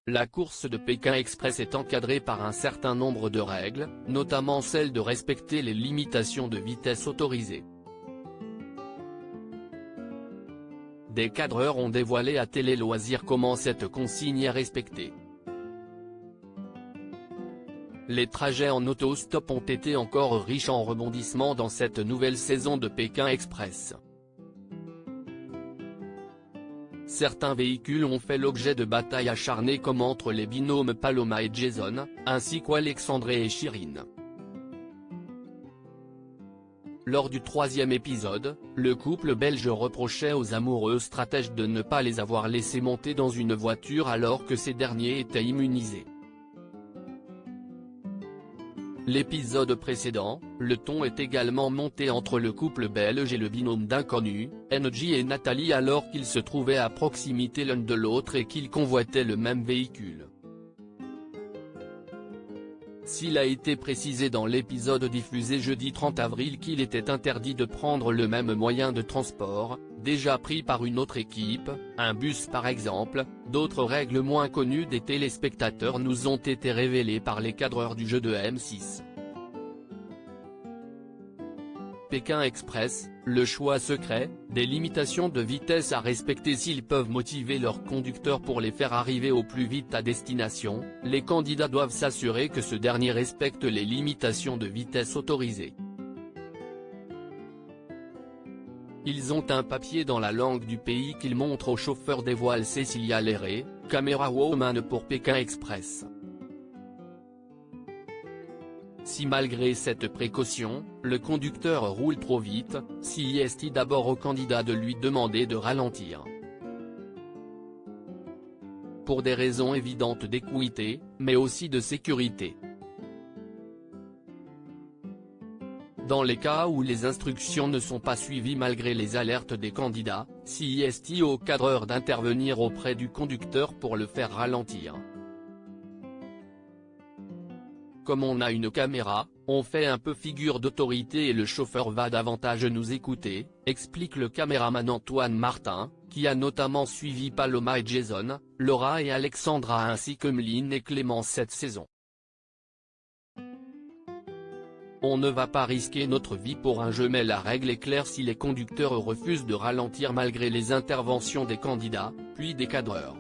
La course de Pékin Express est encadrée par un certain nombre de règles, notamment celle de respecter les limitations de vitesse autorisées. Des cadreurs ont dévoilé à Télé Loisirs comment cette consigne est respectée. Les trajets en auto-stop ont été encore riches en rebondissements dans cette nouvelle saison de Pékin Express. Certains véhicules ont fait l'objet de batailles acharnées comme entre les binômes Paloma et Jason, ainsi qu'Alexandré et Chirine. Lors du troisième épisode, le couple belge reprochait aux amoureux stratèges de ne pas les avoir laissés monter dans une voiture alors que ces derniers étaient immunisés. L'épisode précédent, le ton est également monté entre le couple belge et le binôme d'inconnus, NJ et Nathalie alors qu'ils se trouvaient à proximité l'un de l'autre et qu'ils convoitaient le même véhicule. S'il a été précisé dans l'épisode diffusé jeudi 30 avril qu'il était interdit de prendre le même moyen de transport, déjà pris par une autre équipe, un bus par exemple, d'autres règles moins connues des téléspectateurs nous ont été révélées par les cadreurs du jeu de M6. Pékin Express, le choix secret, des limitations de vitesse à respecter s'ils peuvent motiver leurs conducteurs pour les faire arriver au plus vite à destination, les candidats doivent s'assurer que ce dernier respecte les limitations de vitesse autorisées. Ils ont un papier dans la langue du pays qu'ils montrent au chauffeur, dévoile Cécilia Léré, caméra woman pour Pékin Express. Si malgré cette précaution, le conducteur roule trop vite, CIST d'abord au candidat de lui demander de ralentir. Pour des raisons évidentes d'équité, mais aussi de sécurité. Dans les cas où les instructions ne sont pas suivies malgré les alertes des candidats, CIST au cadreur d'intervenir auprès du conducteur pour le faire ralentir. Comme on a une caméra, on fait un peu figure d'autorité et le chauffeur va davantage nous écouter, explique le caméraman Antoine Martin, qui a notamment suivi Paloma et Jason, Laura et Alexandra ainsi que Meline et Clément cette saison. On ne va pas risquer notre vie pour un jeu mais la règle est claire si les conducteurs refusent de ralentir malgré les interventions des candidats, puis des cadreurs.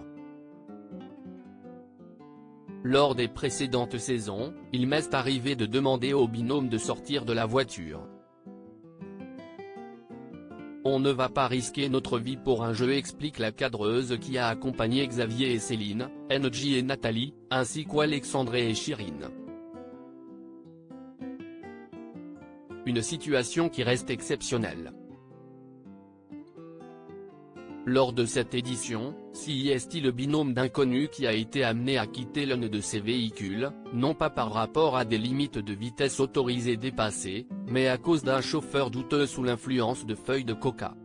Lors des précédentes saisons, il m'est arrivé de demander au binôme de sortir de la voiture. On ne va pas risquer notre vie pour un jeu, explique la cadreuse qui a accompagné Xavier et Céline, NJ et Nathalie, ainsi qu'Alexandré et Chirine. Une situation qui reste exceptionnelle. Lors de cette édition, CIST le binôme d'inconnus qui a été amené à quitter l'un de ses véhicules, non pas par rapport à des limites de vitesse autorisées dépassées, mais à cause d'un chauffeur douteux sous l'influence de feuilles de coca.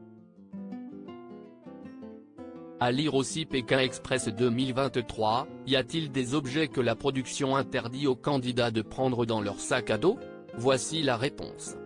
À lire aussi Pékin Express 2023, y a-t-il des objets que la production interdit aux candidats de prendre dans leur sac à dos? Voici la réponse.